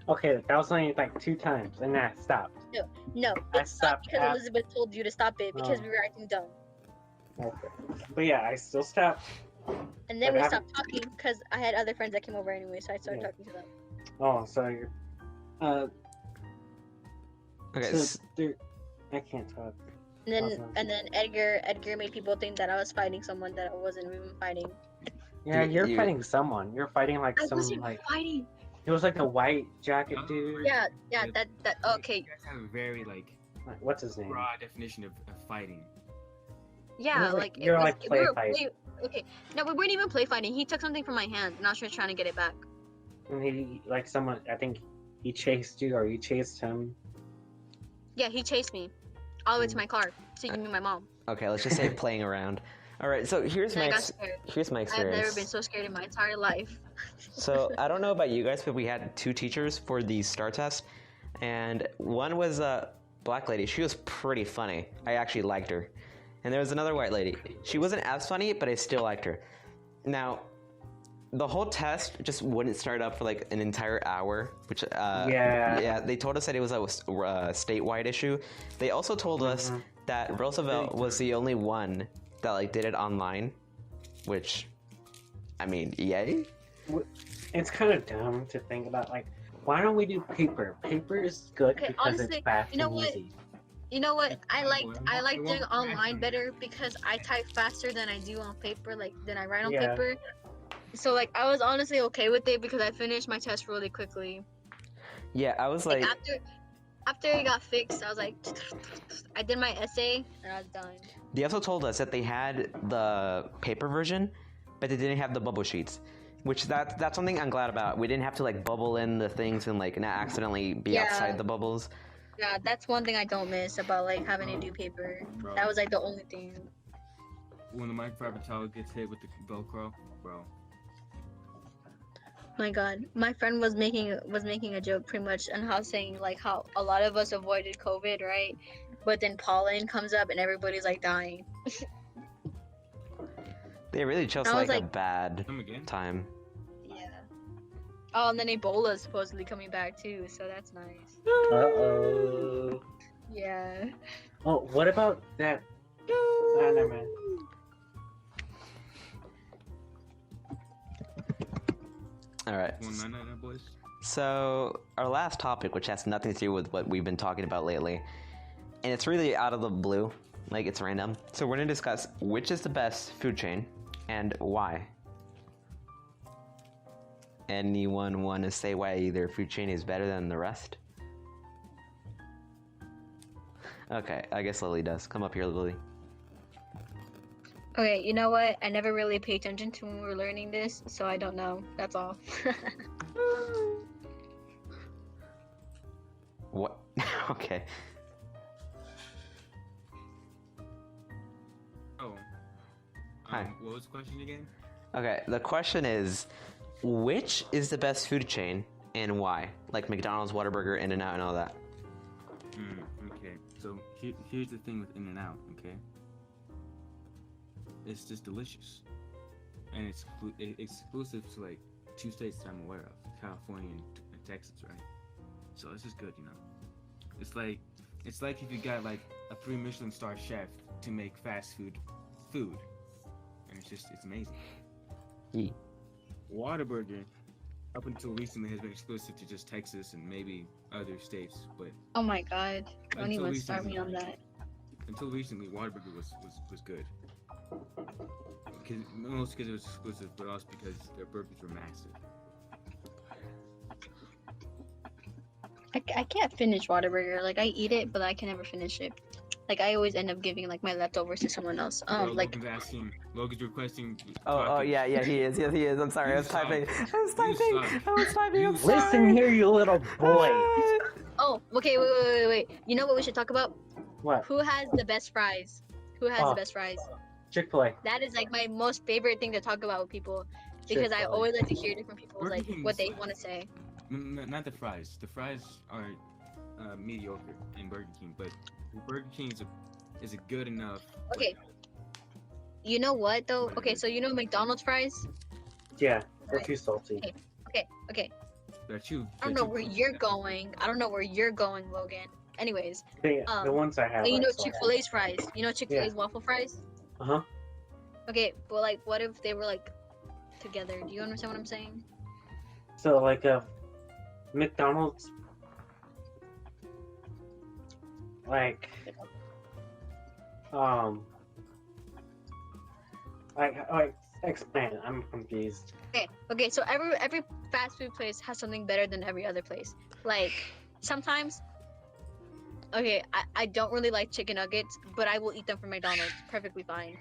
Okay, that was only like 2 times, and I stopped. No, I it stopped stopped because at- Elizabeth told you to stop it because Oh. we were acting dumb. Okay. But yeah, I still stopped. And then But we I stopped talking because I had other friends that came over anyway, so I started Yeah. talking to them. Oh, so you're. Okay. So I can't talk. And then Edgar made people think that I was fighting someone that I wasn't even fighting. Yeah, you're you- fighting someone. You're fighting like I some wasn't like. fighting. It was like a white jacket Oh, dude. Yeah, Yeah. that okay. You guys have a very like Like, what's his name? broad definition of fighting. Yeah, was like- like you're it was, like play fight. okay. No, we weren't even play fighting. He took something from my hand, and I was just trying to get it back. And he like someone. I think he chased you, or you chased him. Yeah, he chased me all the way to my car to give me my mom. Okay, let's just say playing around. All right, so here's And my I got scared. here's my I've experience. never been so scared in my entire life. So I don't know about you guys, but we had 2 teachers for the STAR test, and one was a black lady. She was pretty funny. I actually liked her. And there was another white lady. She wasn't as funny, but I still liked her. Now, the whole test just wouldn't start up for like an entire hour, which Yeah. they told us that it was a statewide issue. They also told us Mhm. that Roosevelt was the only one that like did it online, which, I mean, yay. It's kind of dumb to think about. Like, why don't we do paper? Paper is good Okay, because honestly, it's fast you know and what? easy. You know what? I Yeah, like well, I it like won't doing be online faster. better because I type faster than I do on paper, like than I write on Yeah. paper. So like I was honestly okay with it because I finished my test really quickly. Yeah, I was like, After it got fixed, I was like, I did my essay and I was done. they also told us that they had the paper version, but they didn't have the bubble sheets, which that's something I'm glad about. We didn't have to like bubble in the things and like not accidentally be Yeah. outside the bubbles. Yeah, that's one thing I don't miss about like having to do paper. Bro, That was like the only thing. when the microfiber towel gets hit with the Velcro, bro. My God, my friend was making a joke pretty much on how saying like how a lot of us avoided COVID, right? But then pollen comes up and everybody's like dying. They really chose I was like a like- bad Come again? time. Yeah. Oh, and then Ebola's supposedly coming back too, so that's nice. Uh-oh. Yeah. Oh, what about that? Ah, never mind. All right. 1999 boys. So our last topic, which has nothing to do with what we've been talking about lately, and it's really out of the blue, Like, it's random. So we're gonna discuss which is the best food chain and why. Anyone want to say why their food chain is better than the rest? Okay, I guess Lily does. Come up here, Lily. Okay, you know what? I never really paid attention to when we were learning this, so I don't know. That's all. What? Okay. Oh. Hi. What was the question again? Okay, the question is, which is the best food chain and why? Like McDonald's, Whataburger, In-N-Out, and all that. Okay. So here's the thing with In-N-Out. Okay. It's just delicious, and it's exclusive to like 2 states that I'm aware of, California and Texas, right? So this is good, you know. It's like if you got like a 3 Michelin star chef to make fast food, and it's amazing. Yeah. Whataburger, up until recently, has been exclusive to just Texas and maybe other states, but Oh my god. Don't Until even start me recently. on that. until recently, Whataburger was good. Mostly because it was exclusive, but also because their burgers were massive. I can't finish Whataburger. Like, I eat it, but I can never finish it. Like, I always end up giving, like, my leftovers to someone else. Like... Logan's requesting. Oh, topics. yeah, he is. Yes, he is. I'm sorry, I was You suck. typing. You suck. I'm You sorry. Listen here, you little boy. Oh, okay, wait. You know what we should talk about? What? Who has the best fries? Who has the best fries? Chick-fil-A. That is, like, my most favorite thing to talk about with people. Because I Chick-fil-A. always like to hear different people's, Burger like, King's- what they want to say. Not the fries. The fries are mediocre in Burger King, but Burger King is a good enough. Okay. You know what, though? Okay, so you know McDonald's fries? Yeah, they're too salty. Okay. They're too. I don't know where you're going. I don't know where you're going, Logan. Anyways, The ones I have. you know are salty. Chick-fil-A's fries. You know Chick-fil-A's waffle fries? Uh-huh. Okay, but, like, what if they were, like, together? Do you understand what I'm saying? So like McDonald's, like like explain it. I'm confused. Okay, so every fast food place has something better than every other place. Like, sometimes, okay, I don't really like chicken nuggets, but I will eat them from McDonald's perfectly fine.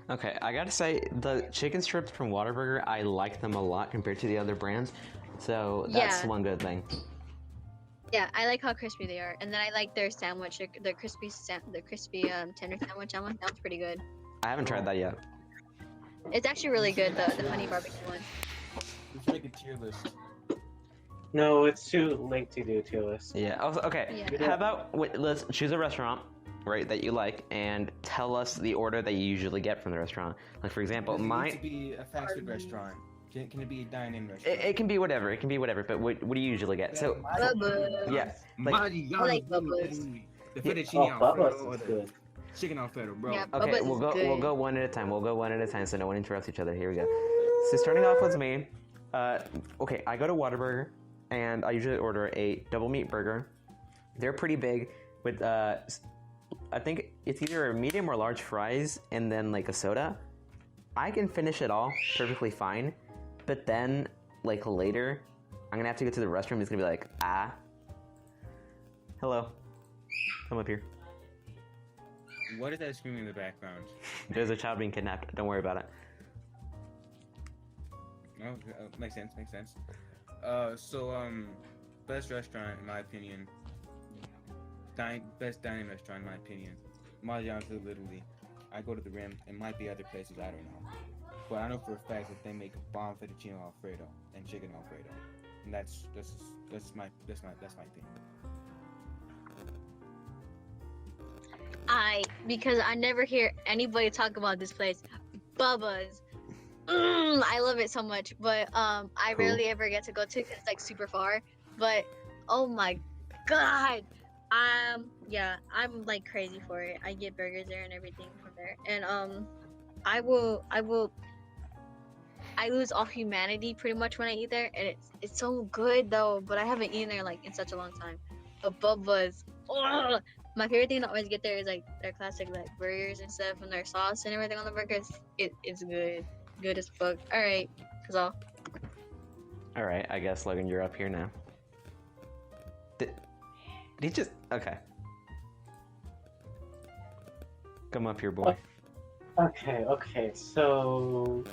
Okay, I gotta say, the chicken strips from Whataburger, I like them a lot compared to the other brands. So that's Yeah. one good thing. Yeah, I like how crispy they are, and then I like their sandwich, their crispy tender sandwich. That one's pretty good. I haven't tried that yet. It's actually really good, the honey barbecue one. We should make a tier list. No, it's too late to do a tier list. Yeah. Also, okay. Yeah. How about let's choose a restaurant, right, that you like, and tell us the order that you usually get from the restaurant. Like, for example, Does it need mine. to be a fast food restaurant. Can it be a dine-in restaurant? It can be whatever. It can be whatever. But what do you usually get? So Bubba. yeah, like, I like Bubba's. The fettuccine Bubba's Alfredo or is the good. chicken Alfredo, bro. Yeah, okay, Bubba's we'll is go good. one at a time. We'll go one at a time so no one interrupts each other. Here we go. So starting off with me, okay, I go to Whataburger and I usually order a double meat burger. They're pretty big with I think it's either a medium or large fries and then like a soda. I can finish it all perfectly fine, but then like later, I'm gonna have to go to the restroom. It's gonna be like, hello, come up here. What is that screaming in the background? There's a child being kidnapped. Don't worry about it. No, makes sense. Best restaurant in my opinion. Best dining restaurant in my opinion. Mahjong's literally. I go to the Rim. It might be other places. I don't know. But I know for a fact that they make bomb fettuccine Alfredo and chicken Alfredo, and that's my thing. Because I never hear anybody talk about this place, Bubba's. I love it so much, but I Cool. rarely ever get to go to because it's like super far. But oh my god, yeah, I'm like crazy for it. I get burgers there and everything from there, and I lose all humanity pretty much when I eat there, and it's so good though. But I haven't eaten there like in such a long time. But Bubba's, ugh. My favorite thing to always get there is like their classic like burgers and stuff and their sauce and everything on the burgers. It's good as fuck. All right, that's all. All right, I guess Logan, you're up here now. Did he just? Okay. Come up here, boy. Okay. So,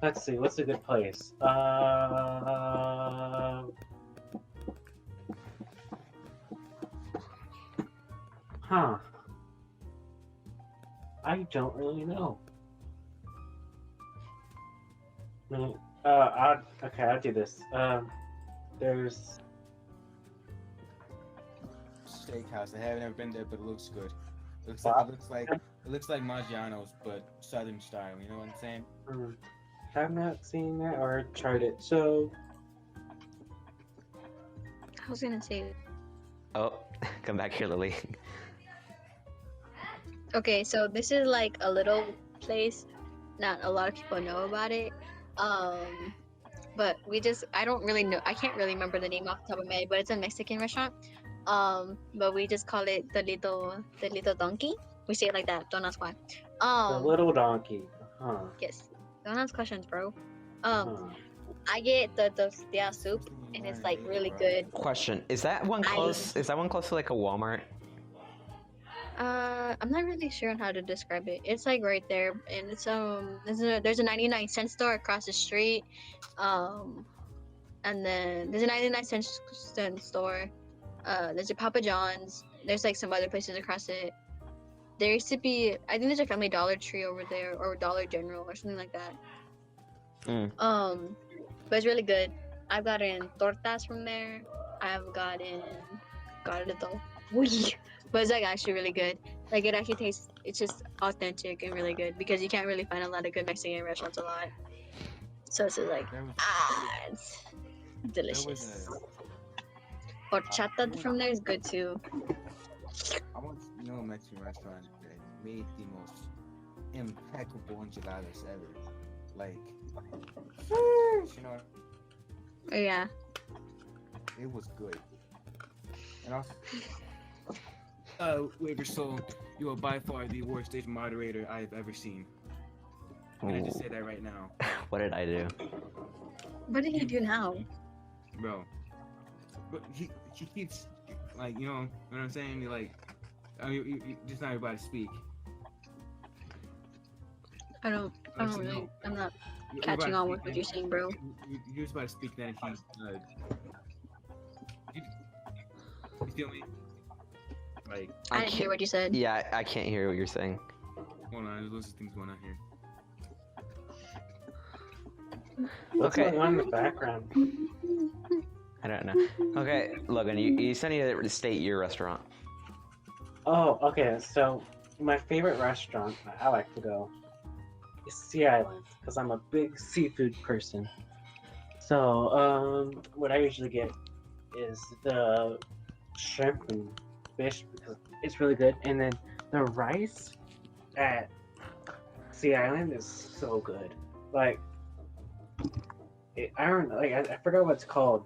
let's see. What's a good place? I don't really know. I'll do this. There's Steakhouse. I haven't ever been there, but it looks good. It looks like Maggiano's, but Southern style. You know what I'm saying? Have not seen that or tried it. So I was gonna say. Oh, come back here, Lily. Okay, so this is like a little place. Not a lot of people know about it. But I don't really know. I can't really remember the name off the top of my head, but it's a Mexican restaurant. But we just call it the little donkey. We say it like that. Don't ask why. the little donkey. Yes. Don't ask questions, bro. I get the tortilla soup, and it's like really good. Question: Is that one close? Is that one close to like a Walmart? I'm not really sure on how to describe it. It's like right there, and it's there's a 99-cent store across the street, and then there's a 99-cent store. There's a Papa John's. There's like some other places across it. There used to be, I think there's a Family Dollar Tree over there, or Dollar General, or something like that. But it's really good. I've gotten tortas from there. I've gotten though. But it's like actually really good. Like it actually tastes, it's just authentic and really good because you can't really find a lot of good Mexican restaurants a lot. So it's just like, it's delicious. Horchata from there is good too. I want to know a Mexican restaurant that made the most impeccable enchiladas ever. Like, you know, Oh, yeah. it was good. And also, Waviersole, you are by far the worst stage moderator I've ever seen. I'm gonna just say that right now. What did I do? What did he do now? Bro. But he keeps, like, you know what I'm saying? You're like, you just not everybody speak. I'm not catching on with what you're saying, bro. You're just about to speak then you feel me? Like, I didn't hear what you said. Yeah, I can't hear what you're saying. hold on, there's lots of things going on here. What's Okay. going on in the background? I don't know. Okay, Logan, you said you had to state your restaurant. Oh, okay. So my favorite restaurant that I like to go is Sea Island because I'm a big seafood person. So what I usually get is the shrimp and fish because it's really good, and then the rice at Sea Island is so good. Like, I forgot what it's called,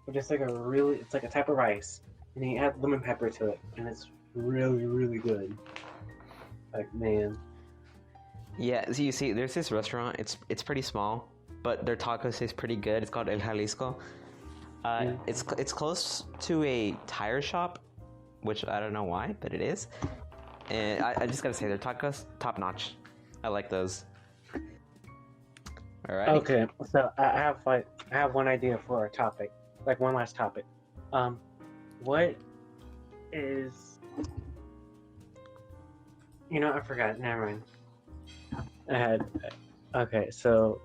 but it's like it's like a type of rice, and then you add lemon pepper to it, and it's really, really good. Like, man. Yeah, so you see, there's this restaurant. It's pretty small, but their tacos taste pretty good. It's called El Jalisco. It's close to a tire shop, which I don't know why, but it is. And I just gotta say, their tacos top notch. I like those. All right. Okay, so I have one idea for a topic, like one last topic. What is? I forgot. Never mind. Okay, so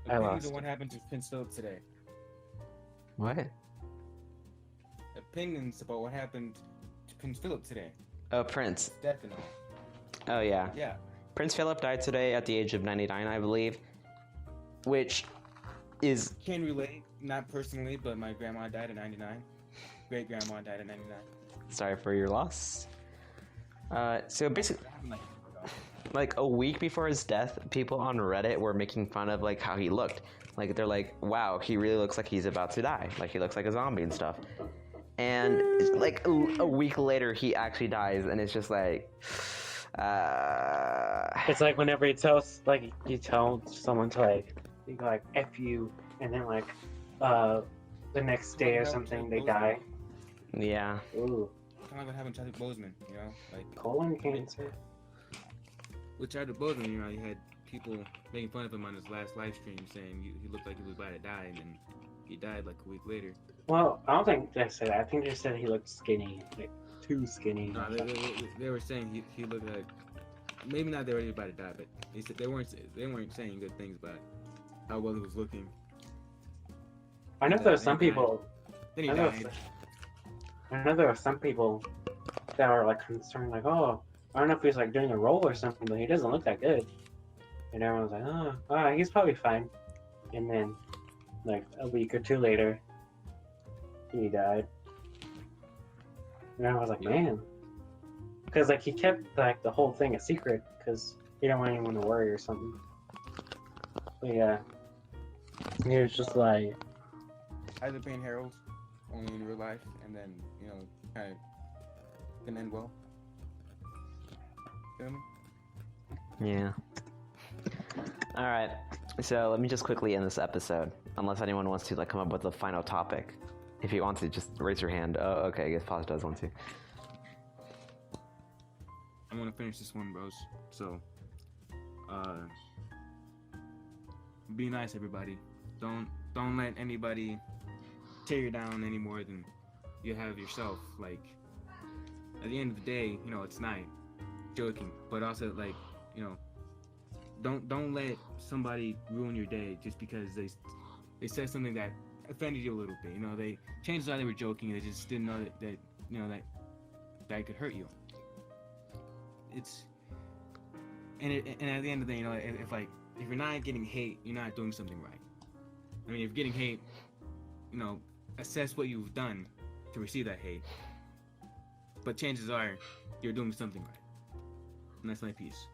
I Opinions lost. on what happened to Prince Philip today. What? Opinions about what happened to Prince Philip today. Oh, Prince. Definitely. Oh, yeah. Yeah. Prince Philip died today at the age of 99, I believe. Which is... Can relate, not personally, but my grandma died at 99. Great grandma died at 99. Sorry for your loss. So basically, like a week before his death, people on Reddit were making fun of like how he looked. Like they're like, "Wow, he really looks like he's about to die. Like he looks like a zombie and stuff." and it's like a week later he actually dies, and it's just like It's like whenever you tell someone to like, you go like F you, and then like the next day or something they die. yeah. Ooh, Kind of like what happened to Chadwick Boseman, you know, like colon cancer. with Chadwick Boseman, you know, you had people making fun of him on his last live stream, saying he looked like he was about to die, and then he died like a week later. Well, I don't think they said that. I think they said he looked skinny, like too skinny. No, they were saying he looked like, maybe not they were about to die, but they said they weren't saying good things about how well he was looking. I know there were some Then he people. Then he I know, died. I know there were some people that were like concerned, like, oh, I don't know if he's like doing a role or something, but he doesn't look that good. And everyone's like, oh, he's probably fine. And then, like a week or two later, he died. And I was like, man, because like he kept like the whole thing a secret because he didn't want anyone to worry or something. But yeah, he was just like, Either playing Harold, only in real life, and then, you know, kind of didn't end well. Feel me? Yeah. All right. So let me just quickly end this episode, unless anyone wants to like come up with a final topic. If you want to, just raise your hand. Oh, okay. I guess Paz does want to. I want to finish this one, bros. So, be nice, everybody. Don't let anybody tear you down any more than you have yourself. Like, at the end of the day, you know, it's night. Joking, but also like, you know, don't let somebody ruin your day just because they said something that offended you a little bit. You know, chances are they were joking. They just didn't know that you know that could hurt you. It's and at the end of the day, you know, if you're not getting hate, you're not doing something right. I mean, if you're getting hate, you know, assess what you've done to receive that hate. But chances are you're doing something right. And that's my piece.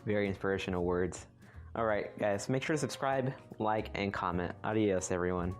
Very inspirational words. All right, guys. Make sure to subscribe, like, and comment. Adios, everyone.